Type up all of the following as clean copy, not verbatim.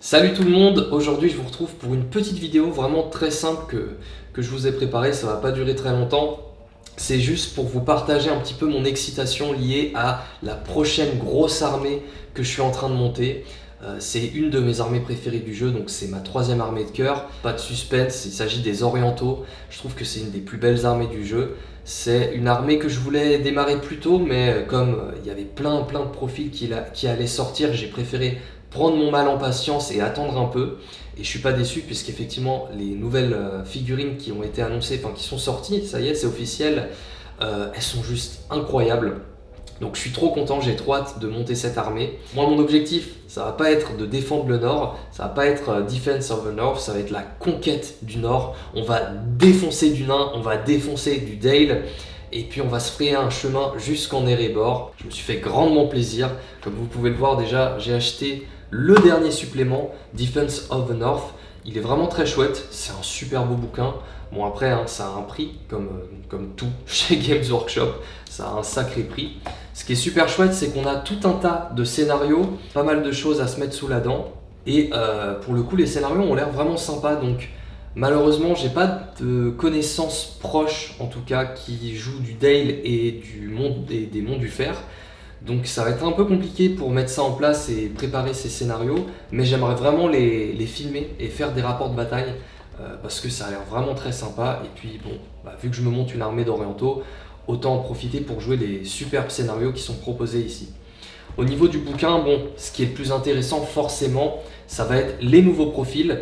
Salut tout le monde, aujourd'hui je vous retrouve pour une petite vidéo vraiment très simple que je vous ai préparée, ça va pas durer très longtemps. C'est juste pour vous partager un petit peu mon excitation liée à la prochaine grosse armée que je suis en train de monter. C'est une de mes armées préférées du jeu, donc c'est ma troisième armée de cœur. Pas de suspense, il s'agit des Orientaux. Je trouve que c'est une des plus belles armées du jeu. C'est une armée que je voulais démarrer plus tôt, mais comme il y avait plein de profils qui allaient sortir, j'ai préféré prendre mon mal en patience et attendre un peu. Et je suis pas déçu puisqu'effectivement les nouvelles figurines qui ont été annoncées, enfin qui sont sorties, ça y est, c'est officiel, elles sont juste incroyables. Donc je suis trop content, j'ai trop hâte de monter cette armée. Moi mon objectif, ça va pas être de défendre le Nord, ça va pas être Defense of the North, ça va être la conquête du Nord. On va défoncer du nain, on va défoncer du Dale. Et puis on va se frayer un chemin jusqu'en Erebor. Je me suis fait grandement plaisir. Comme vous pouvez le voir déjà, j'ai acheté le dernier supplément, Defense of the North. Il est vraiment très chouette, c'est un super beau bouquin. Bon après, ça a un prix, comme tout chez Games Workshop, ça a un sacré prix. Ce qui est super chouette, c'est qu'on a tout un tas de scénarios, pas mal de choses à se mettre sous la dent. Et pour le coup, les scénarios ont l'air vraiment sympas, donc malheureusement, j'ai pas de connaissances proches, en tout cas, qui jouent du Dale et des Monts du Fer. Donc ça va être un peu compliqué pour mettre ça en place et préparer ces scénarios, mais j'aimerais vraiment les filmer et faire des rapports de bataille parce que ça a l'air vraiment très sympa. Et puis bon, vu que je me monte une armée d'Orientaux, autant en profiter pour jouer les superbes scénarios qui sont proposés ici. Au niveau du bouquin, bon, ce qui est le plus intéressant forcément, ça va être les nouveaux profils.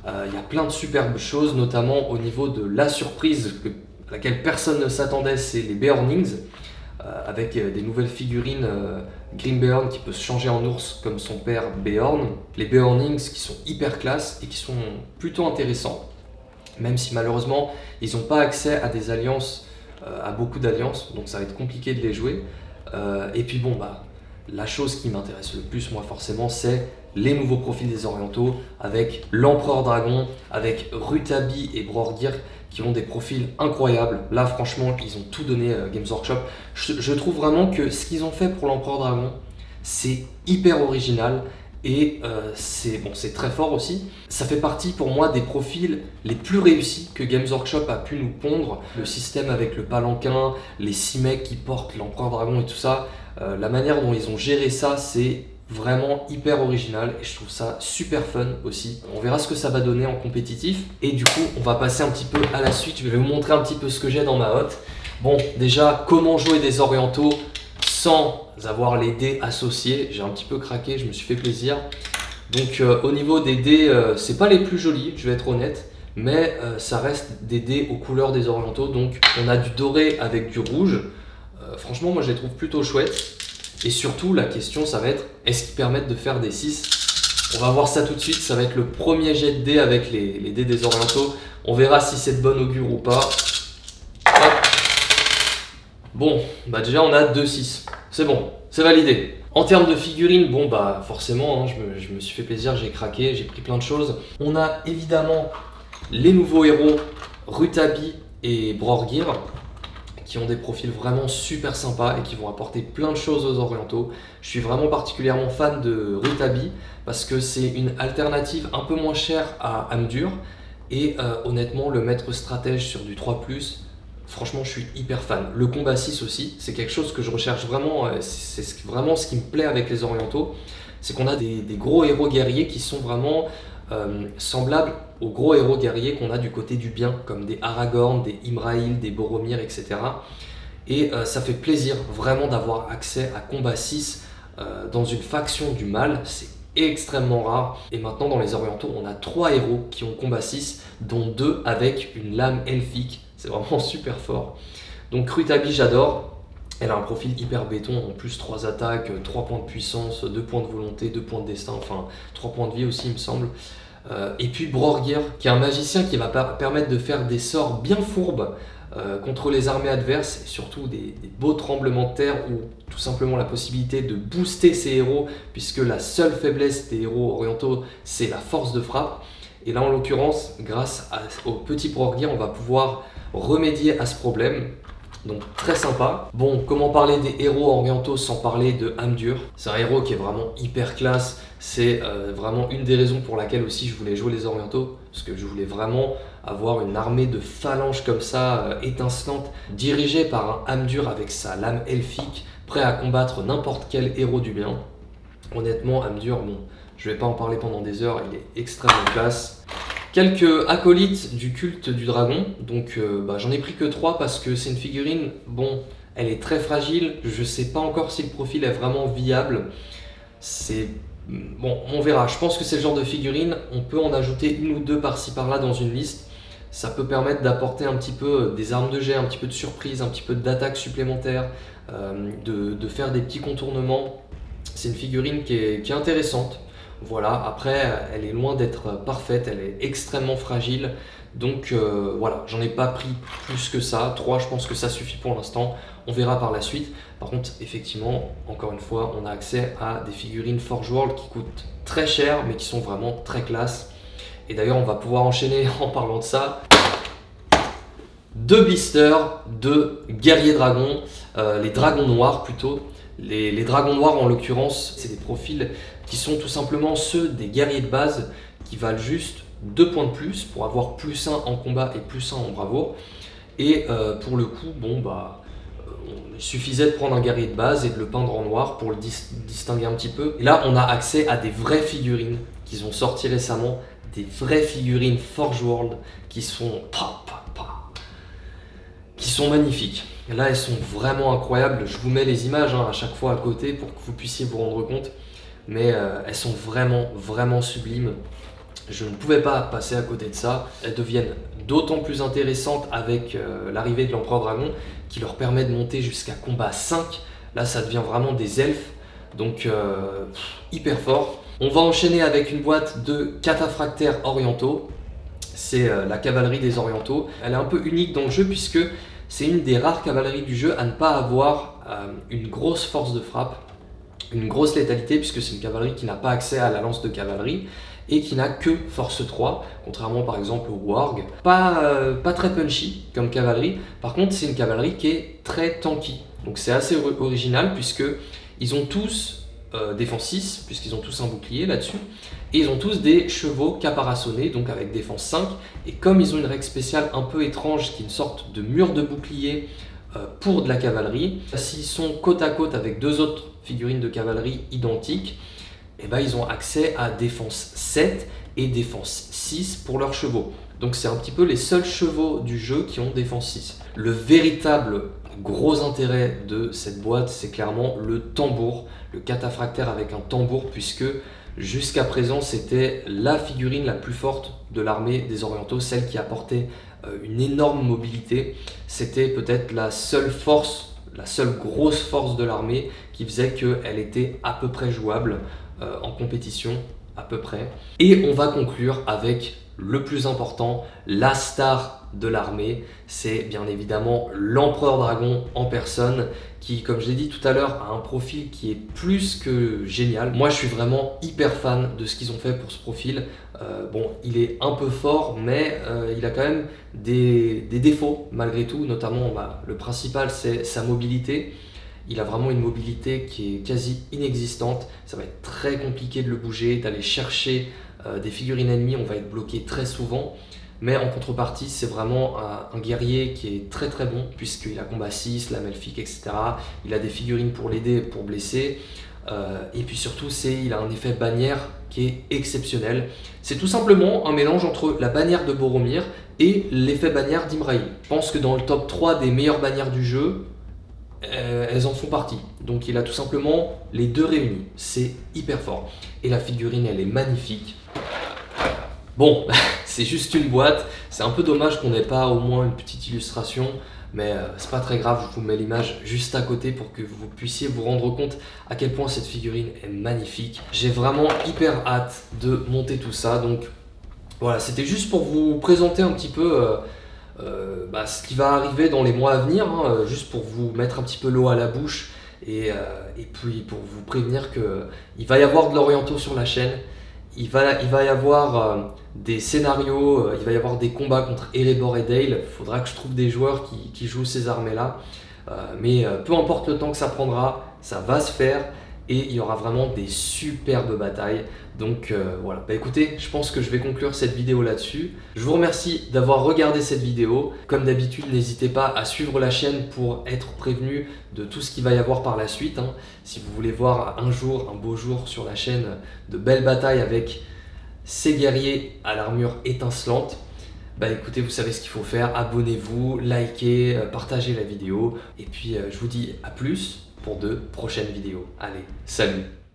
Il y a plein de superbes choses, notamment au niveau de la surprise à laquelle personne ne s'attendait, c'est les Beornings. Avec des nouvelles figurines Grimbeorn qui peut se changer en ours comme son père Beorn. Les Beornings qui sont hyper classe et qui sont plutôt intéressants, même si malheureusement ils n'ont pas accès à des alliances, à beaucoup d'alliances, donc ça va être compliqué de les jouer. Et puis bon, la chose qui m'intéresse le plus moi forcément, c'est les nouveaux profils des Orientaux avec l'Empereur Dragon, avec Rutabi et Brorgir qui ont des profils incroyables. Là franchement ils ont tout donné Games Workshop. Je trouve vraiment que ce qu'ils ont fait pour l'Empereur Dragon, c'est hyper original et c'est très fort aussi. Ça fait partie pour moi des profils les plus réussis que Games Workshop a pu nous pondre. Le système avec le palanquin, les 6 mecs qui portent l'Empereur Dragon et tout ça, la manière dont ils ont géré ça, c'est vraiment hyper original et je trouve ça super fun aussi. On verra ce que ça va donner en compétitif et du coup on va passer un petit peu à la suite. Je vais vous montrer un petit peu ce que j'ai dans ma hotte. Bon, déjà comment jouer des Orientaux sans avoir les dés associés. J'ai un petit peu craqué, je me suis fait plaisir. Donc au niveau des dés, c'est pas les plus jolis, je vais être honnête, mais ça reste des dés aux couleurs des Orientaux. Donc on a du doré avec du rouge. Franchement moi je les trouve plutôt chouettes. Et surtout, la question, ça va être, est-ce qu'ils permettent de faire des 6 ? On va voir ça tout de suite, ça va être le premier jet de dés avec les dés des Orientaux. On verra si c'est de bonne augure ou pas. Hop. Bon, déjà on a 2-6. C'est bon, c'est validé. En termes de figurines, bon forcément, hein, je me suis fait plaisir, j'ai craqué, j'ai pris plein de choses. On a évidemment les nouveaux héros, Rutabi et Brorgir, qui ont des profils vraiment super sympas et qui vont apporter plein de choses aux Orientaux. Je suis vraiment particulièrement fan de Rutabi parce que c'est une alternative un peu moins chère à Amdur et honnêtement le maître stratège sur du 3+, franchement je suis hyper fan. Le combat 6 aussi, c'est quelque chose que je recherche vraiment, c'est vraiment ce qui me plaît avec les Orientaux, c'est qu'on a des gros héros guerriers qui sont vraiment semblables aux gros héros guerriers qu'on a du côté du bien, comme des Aragorn, des Imrahil, des Boromir, etc. Et ça fait plaisir vraiment d'avoir accès à combat 6 dans une faction du mal, c'est extrêmement rare. Et maintenant dans les Orientaux, on a 3 héros qui ont combat 6, dont 2 avec une lame elfique, c'est vraiment super fort. Donc Rutabi j'adore. Elle a un profil hyper béton, en plus 3 attaques, 3 points de puissance, 2 points de volonté, 2 points de destin, enfin 3 points de vie aussi il me semble. Et puis Brorgir, qui est un magicien qui va permettre de faire des sorts bien fourbes contre les armées adverses, et surtout des beaux tremblements de terre ou tout simplement la possibilité de booster ses héros, puisque la seule faiblesse des héros orientaux, c'est la force de frappe. Et là en l'occurrence, grâce au petit Brorgir, on va pouvoir remédier à ce problème. Donc très sympa. Bon, comment parler des héros orientaux sans parler de Amdur? C'est un héros qui est vraiment hyper classe, C'est vraiment une des raisons pour laquelle aussi je voulais jouer les orientaux, parce que je voulais vraiment avoir une armée de phalanges comme ça, étincelante, dirigée par un Amdur avec sa lame elfique, prêt à combattre n'importe quel héros du bien. Honnêtement, Amdur, bon, je vais pas en parler pendant des heures, il est extrêmement classe. Quelques acolytes du culte du dragon, donc j'en ai pris que 3 parce que c'est une figurine, bon, elle est très fragile, je sais pas encore si le profil est vraiment viable. C'est bon, on verra. Je pense que c'est le genre de figurine, on peut en ajouter une ou deux par-ci par-là dans une liste. Ça peut permettre d'apporter un petit peu des armes de jet, un petit peu de surprise, un petit peu d'attaque supplémentaire, de faire des petits contournements. C'est une figurine qui est intéressante. Voilà, après, elle est loin d'être parfaite, elle est extrêmement fragile. Donc voilà, j'en ai pas pris plus que ça. 3, je pense que ça suffit pour l'instant. On verra par la suite. Par contre, effectivement, encore une fois, on a accès à des figurines Forge World qui coûtent très cher, mais qui sont vraiment très classe. Et d'ailleurs, on va pouvoir enchaîner en parlant de ça. 2 blisters de guerriers dragons, les dragons noirs plutôt. Les dragons noirs en l'occurrence, c'est des profils qui sont tout simplement ceux des guerriers de base qui valent juste 2 points de plus pour avoir plus 1 en combat et plus 1 en bravoure. Et pour le coup, il suffisait de prendre un guerrier de base et de le peindre en noir pour le distinguer un petit peu. Et là, on a accès à des vraies figurines qu'ils ont sorties récemment, des vraies figurines Forge World qui sont magnifiques. Et là, elles sont vraiment incroyables. Je vous mets les images à chaque fois à côté pour que vous puissiez vous rendre compte. Mais elles sont vraiment sublimes. Je ne pouvais pas passer à côté de ça. Elles deviennent d'autant plus intéressantes avec l'arrivée de l'Empereur Dragon qui leur permet de monter jusqu'à combat 5. Là, ça devient vraiment des elfes. Donc, hyper fort. On va enchaîner avec une boîte de cataphractaires orientaux. C'est la cavalerie des orientaux. Elle est un peu unique dans le jeu puisque c'est une des rares cavaleries du jeu à ne pas avoir une grosse force de frappe, une grosse létalité, puisque c'est une cavalerie qui n'a pas accès à la lance de cavalerie et qui n'a que force 3, contrairement par exemple au Warg. Pas très punchy comme cavalerie, par contre c'est une cavalerie qui est très tanky. Donc c'est assez original puisque ils ont tous défense 6, puisqu'ils ont tous un bouclier là-dessus, et ils ont tous des chevaux caparaçonnés, donc avec défense 5, et comme ils ont une règle spéciale un peu étrange, qui est une sorte de mur de bouclier pour de la cavalerie, s'ils sont côte à côte avec 2 autres figurines de cavalerie identiques, et ils ont accès à défense 7 et défense 6 pour leurs chevaux. Donc c'est un petit peu les seuls chevaux du jeu qui ont défense 6. Le véritable gros intérêt de cette boîte, c'est clairement le tambour, le cataphractaire avec un tambour, puisque jusqu'à présent c'était la figurine la plus forte de l'armée des orientaux, celle qui apportait une énorme mobilité. C'était peut-être la seule force, la seule grosse force de l'armée qui faisait qu'elle était à peu près jouable en compétition, à peu près. Et on va conclure avec le plus important, la star de l'armée, c'est bien évidemment l'Empereur Dragon en personne qui, comme je l'ai dit tout à l'heure, a un profil qui est plus que génial. Moi, je suis vraiment hyper fan de ce qu'ils ont fait pour ce profil. Il est un peu fort, mais il a quand même des défauts malgré tout, notamment le principal, c'est sa mobilité. Il a vraiment une mobilité qui est quasi inexistante. Ça va être très compliqué de le bouger, d'aller chercher des figurines ennemies. On va être bloqué très souvent. Mais en contrepartie, c'est vraiment un guerrier qui est très très bon, puisqu'il a combat 6, lame elfique, etc. Il a des figurines pour l'aider, pour blesser. Et puis surtout, il a un effet bannière qui est exceptionnel. C'est tout simplement un mélange entre la bannière de Boromir et l'effet bannière d'Imraïl. Je pense que dans le top 3 des meilleures bannières du jeu, elles en font partie. Donc il a tout simplement les deux réunis. C'est hyper fort. Et la figurine, elle est magnifique. Bon, c'est juste une boîte. C'est un peu dommage qu'on n'ait pas au moins une petite illustration. Mais c'est pas très grave, je vous mets l'image juste à côté pour que vous puissiez vous rendre compte à quel point cette figurine est magnifique. J'ai vraiment hyper hâte de monter tout ça. Donc voilà, c'était juste pour vous présenter un petit peu ce qui va arriver dans les mois à venir, juste pour vous mettre un petit peu l'eau à la bouche et puis pour vous prévenir qu'il va y avoir de l'oriental sur la chaîne. Il va y avoir des scénarios, il va y avoir des combats contre Erebor et Dale. Il faudra que je trouve des joueurs qui jouent ces armées-là. Mais peu importe le temps que ça prendra, ça va se faire. et il y aura vraiment des superbes batailles. Donc voilà, bah écoutez, je pense que je vais conclure cette vidéo là-dessus. Je vous remercie d'avoir regardé cette vidéo. Comme d'habitude, n'hésitez pas à suivre la chaîne pour être prévenu de tout ce qu'il va y avoir par la suite, hein. Si vous voulez voir un jour, un beau jour sur la chaîne, de belles batailles avec ces guerriers à l'armure étincelante, bah écoutez, vous savez ce qu'il faut faire. Abonnez-vous, likez, partagez la vidéo. Et puis je vous dis à plus pour de prochaines vidéos. Allez, salut!